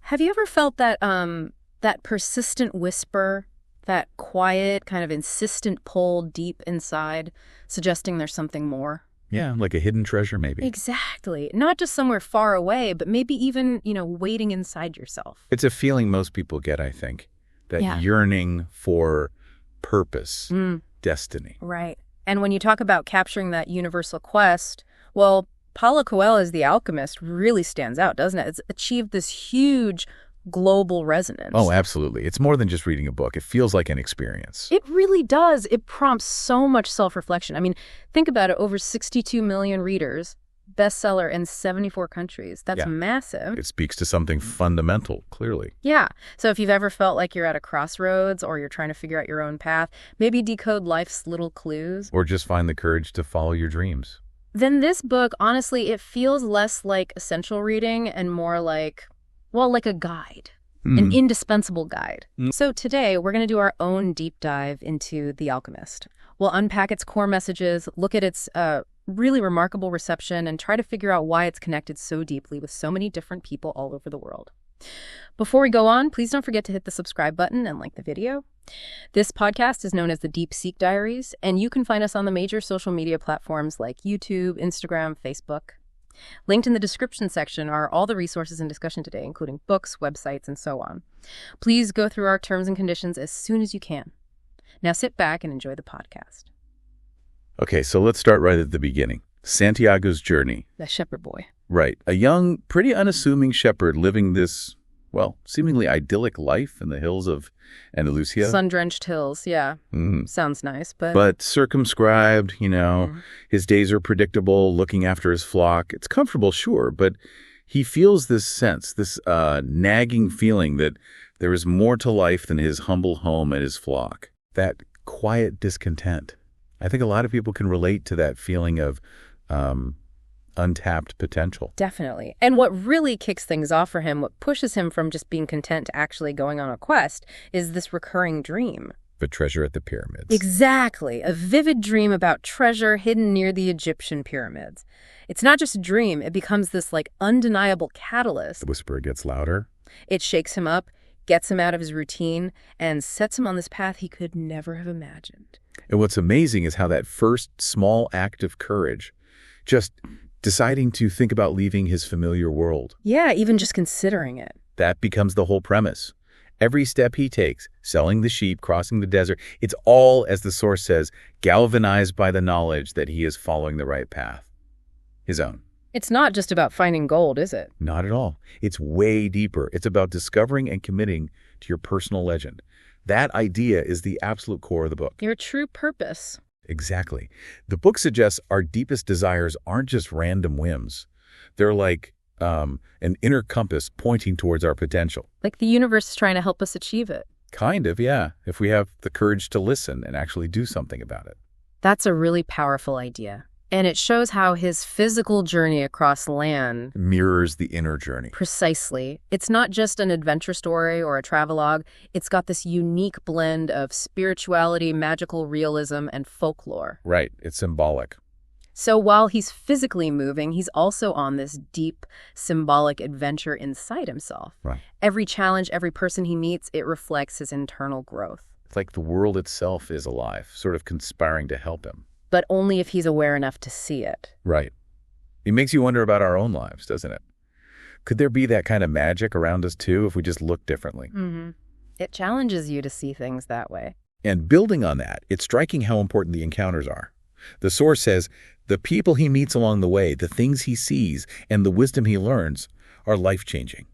Have you ever felt that persistent whisper, that quiet, kind of insistent pull deep inside, suggesting there's something more? Yeah, like a hidden treasure, maybe. Exactly. Not just somewhere far away, but maybe even, waiting inside yourself. It's a feeling most people get, I think, that Yeah. yearning for purpose, destiny. Right. And when you talk about capturing that universal quest, well, Paulo Coelho's The Alchemist really stands out, doesn't it? It's achieved this huge global resonance. Oh, absolutely. It's more than just reading a book. It feels like an experience. It really does. It prompts so much self-reflection. I mean, think about it. Over 62 million readers, bestseller in 74 countries. That's massive. It speaks to something fundamental, clearly. Yeah. So if you've ever felt like you're at a crossroads or you're trying to figure out your own path, maybe decode life's little clues. Or just find the courage to follow your dreams. Then this book, honestly, it feels less like essential reading and more like a guide, an indispensable guide. So today, we're going to do our own deep dive into The Alchemist. We'll unpack its core messages, look at its really remarkable reception, and try to figure out why it's connected so deeply with so many different people all over the world. Before we go on, please don't forget to hit the subscribe button and like the video. This podcast is known as the Deep Seek Diaries, and you can find us on the major social media platforms like YouTube, Instagram, Facebook. Linked in the description section are all the resources in discussion today, including books, websites, and so on. Please go through our terms and conditions as soon as you can. Now sit back and enjoy the podcast. Okay, so let's start right at the beginning. Santiago's journey. The shepherd boy. Right. A young, pretty unassuming shepherd living this, seemingly idyllic life in the hills of Andalusia. Sun-drenched hills, yeah. Sounds nice, but... But circumscribed, his days are predictable, looking after his flock. It's comfortable, sure, but he feels this sense, this nagging feeling that there is more to life than his humble home and his flock. That quiet discontent. I think a lot of people can relate to that feeling of untapped potential. Definitely. And what really kicks things off for him, what pushes him from just being content to actually going on a quest, is this recurring dream. The treasure at the pyramids. Exactly. A vivid dream about treasure hidden near the Egyptian pyramids. It's not just a dream. It becomes this undeniable catalyst. The whisper gets louder. It shakes him up, gets him out of his routine, and sets him on this path he could never have imagined. And what's amazing is how that first small act of courage, just deciding to think about leaving his familiar world. Yeah, even just considering it. That becomes the whole premise. Every step he takes, selling the sheep, crossing the desert, it's all, as the source says, galvanized by the knowledge that he is following the right path. His own. It's not just about finding gold, is it? Not at all. It's way deeper. It's about discovering and committing to your personal legend. That idea is the absolute core of the book. Your true purpose. Exactly. The book suggests our deepest desires aren't just random whims. They're like an inner compass pointing towards our potential. Like the universe is trying to help us achieve it. Kind of, yeah, if we have the courage to listen and actually do something about it. That's a really powerful idea. And it shows how his physical journey across land mirrors the inner journey. Precisely. It's not just an adventure story or a travelogue. It's got this unique blend of spirituality, magical realism, and folklore. Right. It's symbolic. So while he's physically moving, he's also on this deep, symbolic adventure inside himself. Right. Every challenge, every person he meets, it reflects his internal growth. It's like the world itself is alive, sort of conspiring to help him. But only if he's aware enough to see it. Right. It makes you wonder about our own lives, doesn't it? Could there be that kind of magic around us, too, if we just look differently? It challenges you to see things that way. And building on that, it's striking how important the encounters are. The source says the people he meets along the way, the things he sees, and the wisdom he learns are life-changing.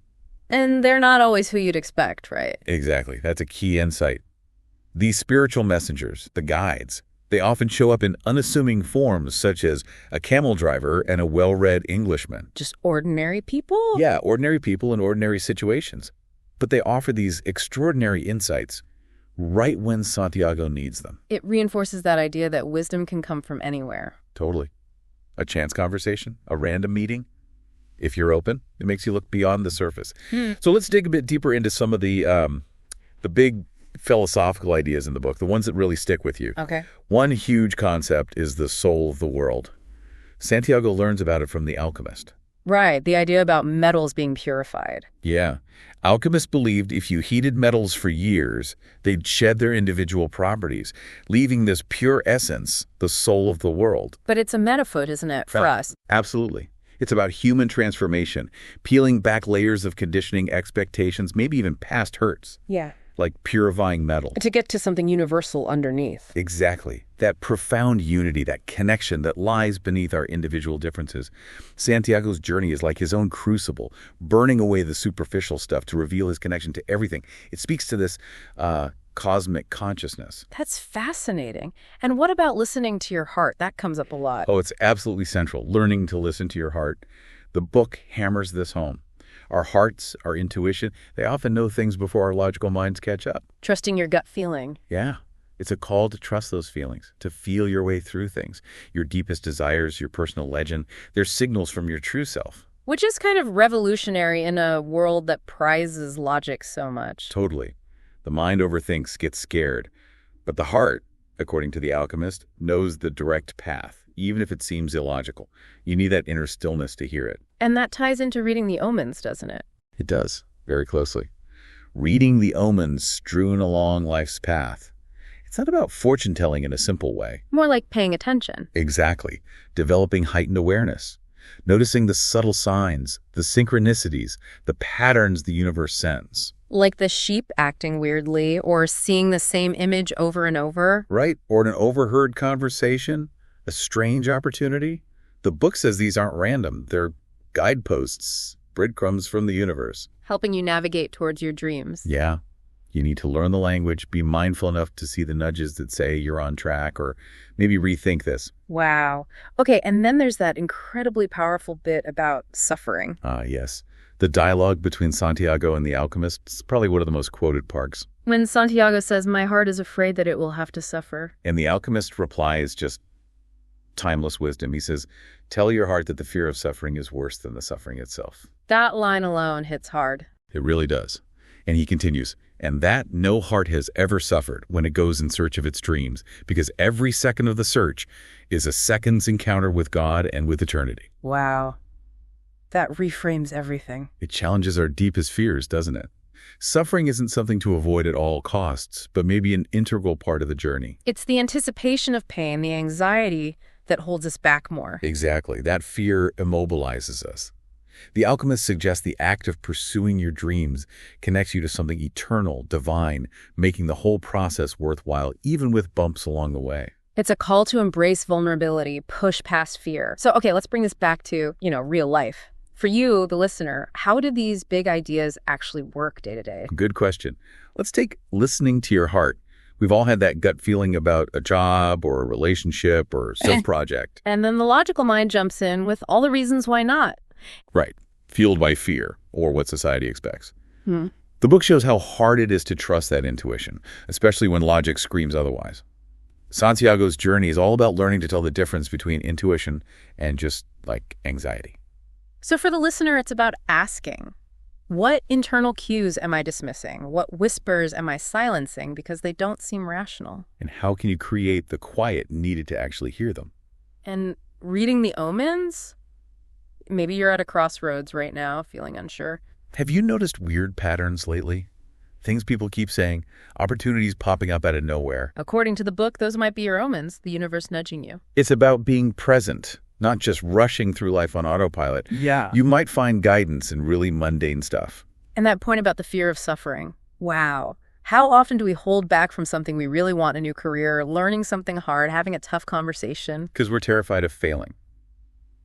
And they're not always who you'd expect, right? Exactly. That's a key insight. These spiritual messengers, the guides, they often show up in unassuming forms, such as a camel driver and a well-read Englishman. Just ordinary people? Yeah, ordinary people in ordinary situations. But they offer these extraordinary insights right when Santiago needs them. It reinforces that idea that wisdom can come from anywhere. Totally. A chance conversation, a random meeting. If you're open, it makes you look beyond the surface. So let's dig a bit deeper into some of the big philosophical ideas in the book, the ones that really stick with you. Okay. One huge concept is the soul of the world. Santiago learns about it from The Alchemist. Right, the idea about metals being purified. Yeah. Alchemists believed if you heated metals for years, they'd shed their individual properties, leaving this pure essence, the soul of the world. But it's a metaphor, isn't it, for us? Absolutely. It's about human transformation, peeling back layers of conditioning, expectations, maybe even past hurts. Yeah. Like purifying metal. To get to something universal underneath. Exactly. That profound unity, that connection that lies beneath our individual differences. Santiago's journey is like his own crucible, burning away the superficial stuff to reveal his connection to everything. It speaks to this cosmic consciousness. That's fascinating. And what about listening to your heart? That comes up a lot. Oh, it's absolutely central. Learning to listen to your heart. The book hammers this home. Our hearts, our intuition, they often know things before our logical minds catch up. Trusting your gut feeling. Yeah. It's a call to trust those feelings, to feel your way through things. Your deepest desires, your personal legend, they're signals from your true self. Which is kind of revolutionary in a world that prizes logic so much. Totally. The mind overthinks, gets scared. But the heart, according to the Alchemist, knows the direct path, even if it seems illogical. You need that inner stillness to hear it. And that ties into reading the omens, doesn't it? It does, very closely. Reading the omens strewn along life's path. It's not about fortune-telling in a simple way. More like paying attention. Exactly. Developing heightened awareness. Noticing the subtle signs, the synchronicities, the patterns the universe sends. Like the sheep acting weirdly, or seeing the same image over and over. Right? Or an overheard conversation, a strange opportunity. The book says these aren't random. They're guideposts, breadcrumbs from the universe. Helping you navigate towards your dreams. Yeah. You need to learn the language, be mindful enough to see the nudges that say you're on track, or maybe rethink this. Wow. Okay, and then there's that incredibly powerful bit about suffering. Yes. The dialogue between Santiago and the Alchemist is probably one of the most quoted parts. When Santiago says, "My heart is afraid that it will have to suffer." And the Alchemist reply is just timeless wisdom. He says, tell your heart that the fear of suffering is worse than the suffering itself. That line alone hits hard. It really does. And he continues, and that no heart has ever suffered when it goes in search of its dreams, because every second of the search is a second's encounter with God and with eternity. Wow. That reframes everything. It challenges our deepest fears, doesn't it? Suffering isn't something to avoid at all costs, but maybe an integral part of the journey. It's the anticipation of pain, the anxiety that holds us back more. Exactly. That fear immobilizes us. The Alchemist suggests the act of pursuing your dreams connects you to something eternal, divine, making the whole process worthwhile, even with bumps along the way. It's a call to embrace vulnerability, push past fear. So, okay, let's bring this back to, real life. For you, the listener, how do these big ideas actually work day to day? Good question. Let's take listening to your heart. We've all had that gut feeling about a job or a relationship or some project. And then the logical mind jumps in with all the reasons why not. Right. Fueled by fear or what society expects. Hmm. The book shows how hard it is to trust that intuition, especially when logic screams otherwise. Santiago's journey is all about learning to tell the difference between intuition and just, anxiety. So for the listener, it's about asking, what internal cues am I dismissing? What whispers am I silencing because they don't seem rational? And how can you create the quiet needed to actually hear them? And reading the omens? Maybe you're at a crossroads right now, feeling unsure. Have you noticed weird patterns lately? Things people keep saying, opportunities popping up out of nowhere. According to the book, those might be your omens, the universe nudging you. It's about being present, not just rushing through life on autopilot. Yeah. You might find guidance in really mundane stuff. And that point about the fear of suffering. Wow. How often do we hold back from something we really want, a new career, learning something hard, having a tough conversation? Because we're terrified of failing,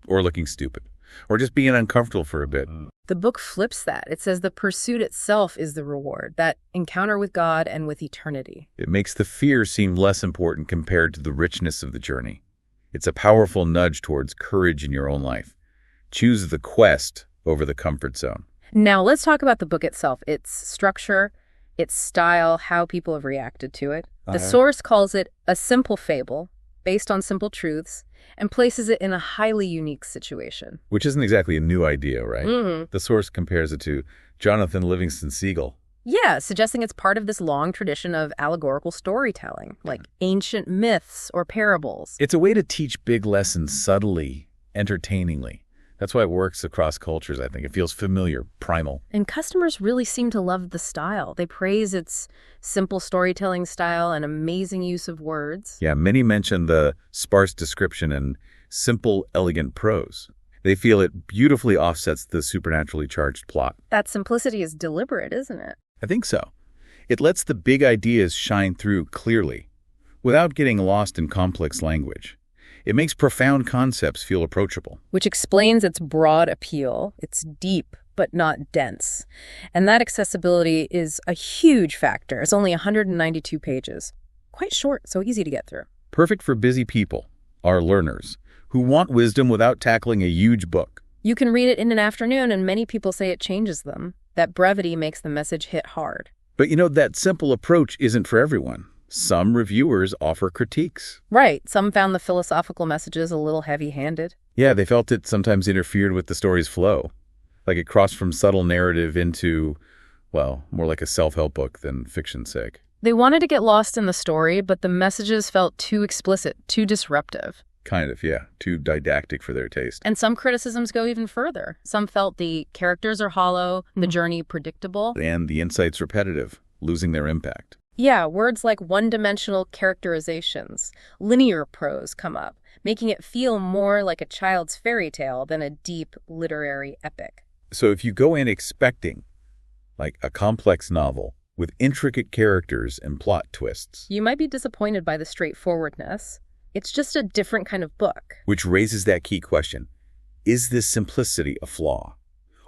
or looking stupid, or just being uncomfortable for a bit. The book flips that. It says the pursuit itself is the reward, that encounter with God and with eternity. It makes the fear seem less important compared to the richness of the journey. It's a powerful nudge towards courage in your own life. Choose the quest over the comfort zone. Now, let's talk about the book itself, its structure, its style, how people have reacted to it. The source calls it a simple fable based on simple truths and places it in a highly unique situation. Which isn't exactly a new idea, right? Mm-hmm. The source compares it to Jonathan Livingston Seagull. Yeah, suggesting it's part of this long tradition of allegorical storytelling, like ancient myths or parables. It's a way to teach big lessons subtly, entertainingly. That's why it works across cultures, I think. It feels familiar, primal. And customers really seem to love the style. They praise its simple storytelling style and amazing use of words. Yeah, many mention the sparse description and simple, elegant prose. They feel it beautifully offsets the supernaturally charged plot. That simplicity is deliberate, isn't it? I think so. It lets the big ideas shine through clearly, without getting lost in complex language. It makes profound concepts feel approachable. Which explains its broad appeal. It's deep, but not dense. And that accessibility is a huge factor. It's only 192 pages. Quite short, so easy to get through. Perfect for busy people, our learners, who want wisdom without tackling a huge book. You can read it in an afternoon, and many people say it changes them. That brevity makes the message hit hard. But that simple approach isn't for everyone. Some reviewers offer critiques. Right. Some found the philosophical messages a little heavy-handed. Yeah, they felt it sometimes interfered with the story's flow. Like it crossed from subtle narrative into, well, more like a self-help book than fiction's sake. They wanted to get lost in the story, but the messages felt too explicit, too disruptive. Kind of, yeah. Too didactic for their taste. And some criticisms go even further. Some felt the characters are hollow, the journey predictable. And the insights repetitive, losing their impact. Yeah, words like one-dimensional characterizations, linear prose come up, making it feel more like a child's fairy tale than a deep literary epic. So if you go in expecting, like, a complex novel with intricate characters and plot twists, you might be disappointed by the straightforwardness. It's just a different kind of book. Which raises that key question. Is this simplicity a flaw?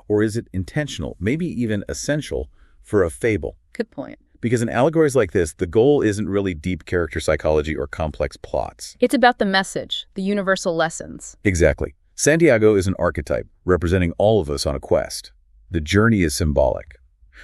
Or is it intentional, maybe even essential, for a fable? Good point. Because in allegories like this, the goal isn't really deep character psychology or complex plots. It's about the message, the universal lessons. Exactly. Santiago is an archetype representing all of us on a quest. The journey is symbolic.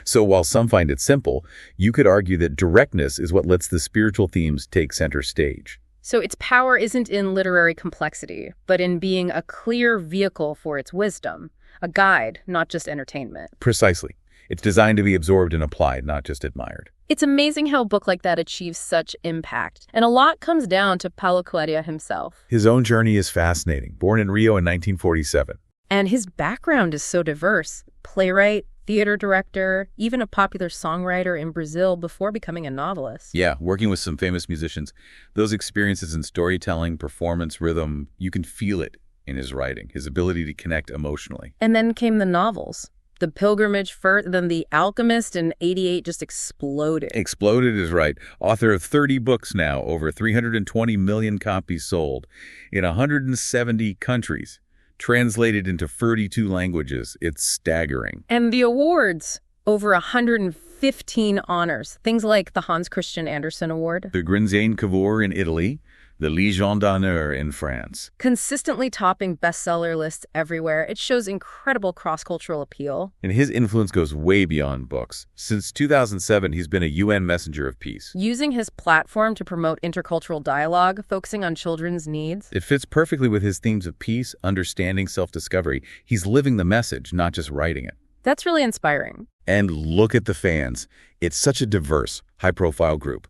So while some find it simple, you could argue that directness is what lets the spiritual themes take center stage. So its power isn't in literary complexity, but in being a clear vehicle for its wisdom, a guide, not just entertainment. Precisely. It's designed to be absorbed and applied, not just admired. It's amazing how a book like that achieves such impact. And a lot comes down to Paulo Coelho himself. His own journey is fascinating. Born in Rio in 1947. And his background is so diverse. Playwright, theater director, even a popular songwriter in Brazil before becoming a novelist. Yeah, working with some famous musicians. Those experiences in storytelling, performance, rhythm, you can feel it in his writing, his ability to connect emotionally. And then came the novels. The Pilgrimage first, then The Alchemist in '88 just exploded. Exploded is right. Author of 30 books now, over 320 million copies sold in 170 countries. Translated into 32 languages. It's staggering. And the awards, over 115 honors. Things like the Hans Christian Andersen Award. The Grinzane Cavour in Italy. The Légion d'honneur in France. Consistently topping bestseller lists everywhere. It shows incredible cross-cultural appeal. And his influence goes way beyond books. Since 2007, he's been a UN messenger of peace. Using his platform to promote intercultural dialogue, focusing on children's needs. It fits perfectly with his themes of peace, understanding, self-discovery. He's living the message, not just writing it. That's really inspiring. And look at the fans. It's such a diverse, high-profile group.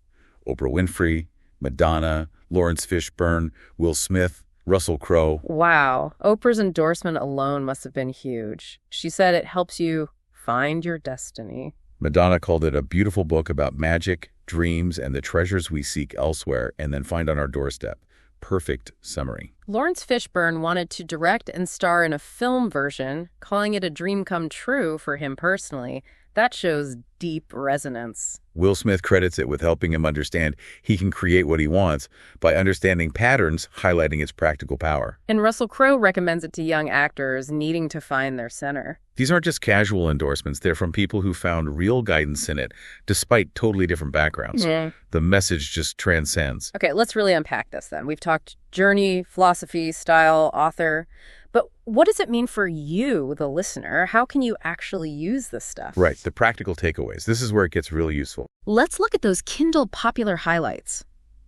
Oprah Winfrey, Madonna, Lawrence Fishburne, Will Smith, Russell Crowe. Wow. Oprah's endorsement alone must have been huge. She said it helps you find your destiny. Madonna called it a beautiful book about magic, dreams, and the treasures we seek elsewhere and then find on our doorstep. Perfect summary. Lawrence Fishburne wanted to direct and star in a film version, calling it a dream come true for him personally. That shows deep resonance. Will Smith credits it with helping him understand he can create what he wants by understanding patterns, highlighting its practical power. And Russell Crowe recommends it to young actors needing to find their center. These aren't just casual endorsements. They're from people who found real guidance in it, despite totally different backgrounds. Yeah. The message just transcends. Okay, let's really unpack this then. We've talked journey, philosophy, style, author. But what does it mean for you, the listener? How can you actually use this stuff? Right, the practical takeaways. This is where it gets really useful. Let's look at those Kindle popular highlights.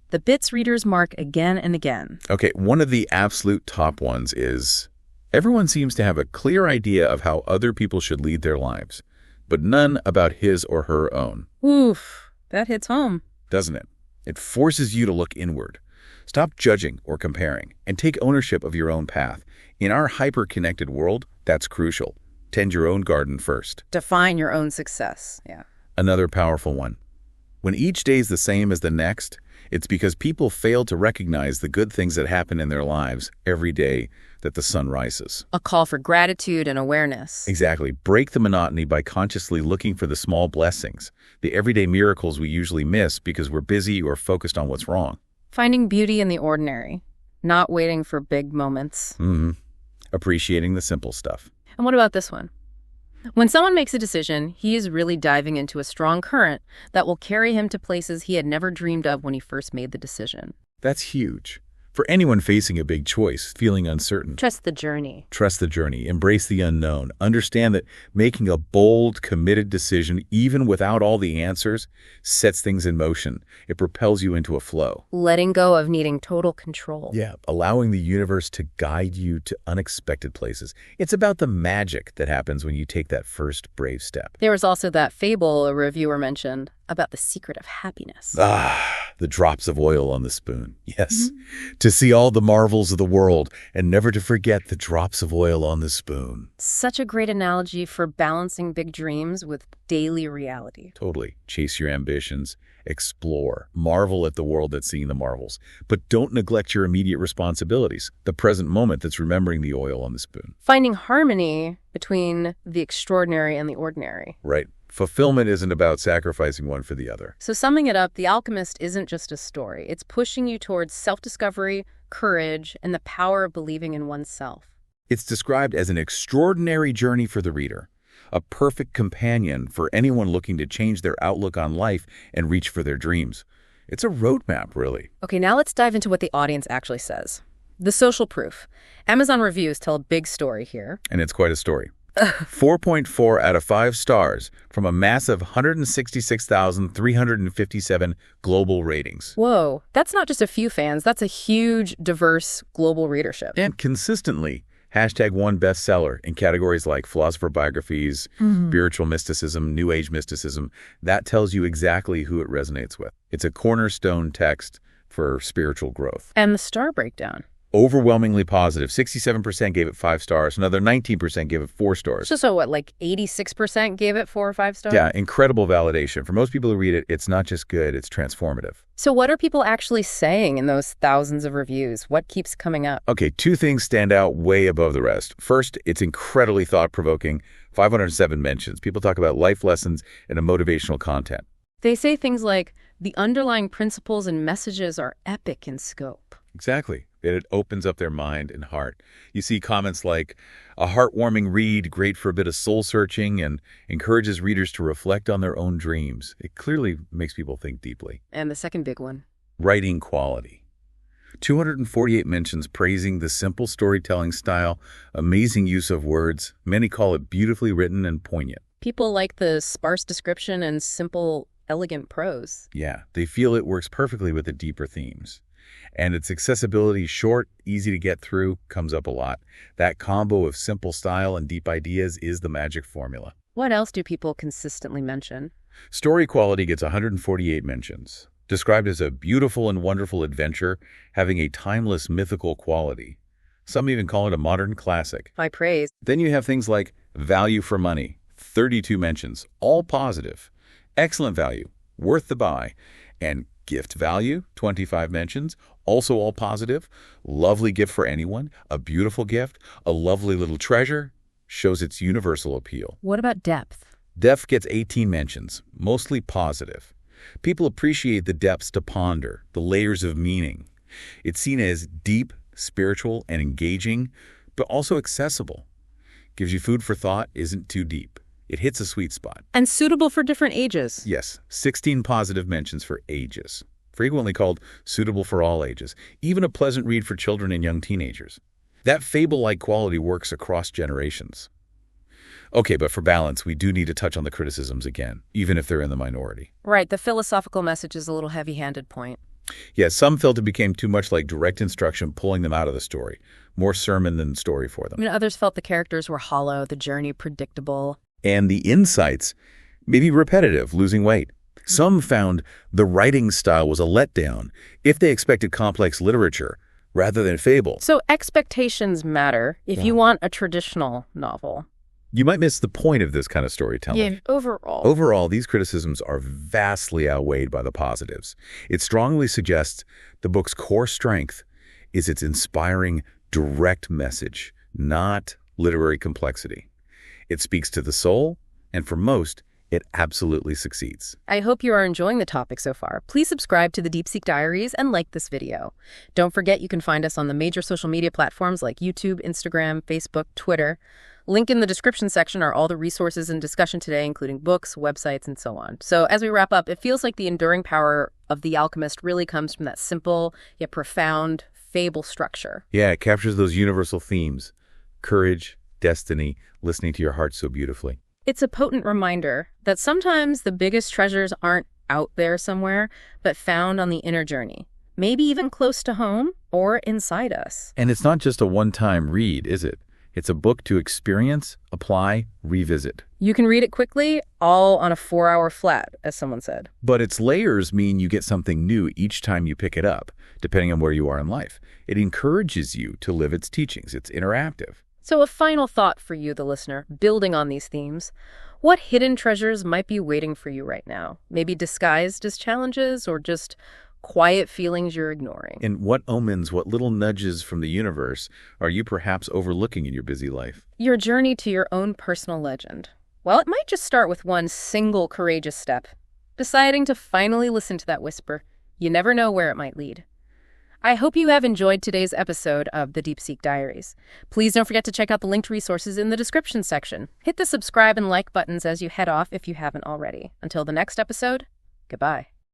The bits readers mark again and again. Okay, one of the absolute top ones is everyone seems to have a clear idea of how other people should lead their lives, but none about his or her own. Oof, that hits home. Doesn't it? It forces you to look inward. Stop judging or comparing and take ownership of your own path. In our hyper-connected world, that's crucial. Tend your own garden first. Define your own success. Yeah. Another powerful one. When each day is the same as the next, it's because people fail to recognize the good things that happen in their lives every day that the sun rises. A call for gratitude and awareness. Exactly. Break the monotony by consciously looking for the small blessings, the everyday miracles we usually miss because we're busy or focused on what's wrong. Finding beauty in the ordinary, not waiting for big moments. Appreciating the simple stuff. And what about this one? When someone makes a decision, he is really diving into a strong current that will carry him to places he had never dreamed of when he first made the decision. That's huge. For anyone facing a big choice, feeling uncertain. Trust the journey. Trust the journey. Embrace the unknown. Understand that making a bold, committed decision, even without all the answers, sets things in motion. It propels you into a flow. Letting go of needing total control. Yeah, allowing the universe to guide you to unexpected places. It's about the magic that happens when you take that first brave step. There was also that fable a reviewer mentioned about the secret of happiness. The drops of oil on the spoon. Yes. To see all the marvels of the world and never to forget the drops of oil on the spoon. Such a great analogy for balancing big dreams with daily reality. Totally. Chase your ambitions. Explore. Marvel at the world that's seeing the marvels. But don't neglect your immediate responsibilities. The present moment that's remembering the oil on the spoon. Finding harmony between the extraordinary and the ordinary. Right. Fulfillment isn't about sacrificing one for the other. So summing it up, The Alchemist isn't just a story. It's pushing you towards self-discovery, courage, and the power of believing in oneself. It's described as an extraordinary journey for the reader, a perfect companion for anyone looking to change their outlook on life and reach for their dreams. It's a roadmap, really. Okay, now let's dive into what the audience actually says. The social proof. Amazon reviews tell a big story here. And it's quite a story. 4.4 out of 5 stars from a massive 166,357 global ratings. Whoa, that's not just a few fans. That's a huge, diverse global readership. And consistently, #1 bestseller in categories like philosopher biographies, spiritual mysticism, New Age mysticism. That tells you exactly who it resonates with. It's a cornerstone text for spiritual growth. And the star breakdown. Overwhelmingly positive. 67% gave it 5 stars. Another 19% gave it 4 stars. So what, like 86% gave it 4 or 5 stars? Yeah, incredible validation. For most people who read it, it's not just good, it's transformative. So what are people actually saying in those thousands of reviews? What keeps coming up? Okay, 2 things stand out way above the rest. First, it's incredibly thought-provoking. 507 mentions. People talk about life lessons and motivational content. They say things like, the underlying principles and messages are epic in scope. Exactly. That it opens up their mind and heart. You see comments like, a heartwarming read, great for a bit of soul-searching, and encourages readers to reflect on their own dreams. It clearly makes people think deeply. And the second big one? Writing quality. 248 mentions praising the simple storytelling style, amazing use of words. Many call it beautifully written and poignant. People like the sparse description and simple, elegant prose. Yeah, they feel it works perfectly with the deeper themes. And its accessibility, short, easy to get through, comes up a lot. That combo of simple style and deep ideas is the magic formula. What else do people consistently mention? Story quality gets 148 mentions. Described as a beautiful and wonderful adventure, having a timeless mythical quality. Some even call it a modern classic. High praise. Then you have things like value for money, 32 mentions, all positive. Excellent value, worth the buy. And gift value, 25 mentions, also all positive. Lovely gift for anyone, a beautiful gift, a lovely little treasure, shows its universal appeal. What about depth? Depth gets 18 mentions, mostly positive. People appreciate the depths to ponder, the layers of meaning. It's seen as deep, spiritual, and engaging, but also accessible. Gives you food for thought, isn't too deep. It hits a sweet spot. And suitable for different ages. Yes, 16 positive mentions for ages. Frequently called suitable for all ages. Even a pleasant read for children and young teenagers. That fable-like quality works across generations. Okay, but for balance, we do need to touch on the criticisms again, even if they're in the minority. Right, the philosophical message is a little heavy-handed point. Yes, some felt it became too much like direct instruction, pulling them out of the story. More sermon than story for them. Others felt the characters were hollow, the journey predictable. And the insights maybe repetitive, losing weight. Some found the writing style was a letdown. If they expected complex literature, rather than fable. So expectations matter if you want a traditional novel. You might miss the point of this kind of storytelling. Yeah, overall. Overall, these criticisms are vastly outweighed by the positives. It strongly suggests the book's core strength is its inspiring, direct message, not literary complexity. It speaks to the soul, and for most, it absolutely succeeds. I hope you are enjoying the topic so far. Please subscribe to the Deep Diaries and like this video. Don't forget you can find us on the major social media platforms like YouTube, Instagram, Facebook, Twitter. Link in the description section are all the resources in discussion today, including books, websites, and so on. So as we wrap up, it feels like the enduring power of The Alchemist really comes from that simple yet profound fable structure. Yeah, it captures those universal themes: courage, destiny, listening to your heart so beautifully. It's a potent reminder that sometimes the biggest treasures aren't out there somewhere, but found on the inner journey, maybe even close to home or inside us. And it's not just a one-time read, is it? It's a book to experience, apply, revisit. You can read it quickly, all on a 4-hour flat, as someone said. But its layers mean you get something new each time you pick it up, depending on where you are in life. It encourages you to live its teachings. It's interactive. So a final thought for you, the listener, building on these themes. What hidden treasures might be waiting for you right now? Maybe disguised as challenges or just quiet feelings you're ignoring? And what omens, what little nudges from the universe are you perhaps overlooking in your busy life? Your journey to your own personal legend. Well, it might just start with one single courageous step. Deciding to finally listen to that whisper. You never know where it might lead. I hope you have enjoyed today's episode of the Deep Diaries. Please don't forget to check out the linked resources in the description section. Hit the subscribe and like buttons as you head off if you haven't already. Until the next episode, goodbye.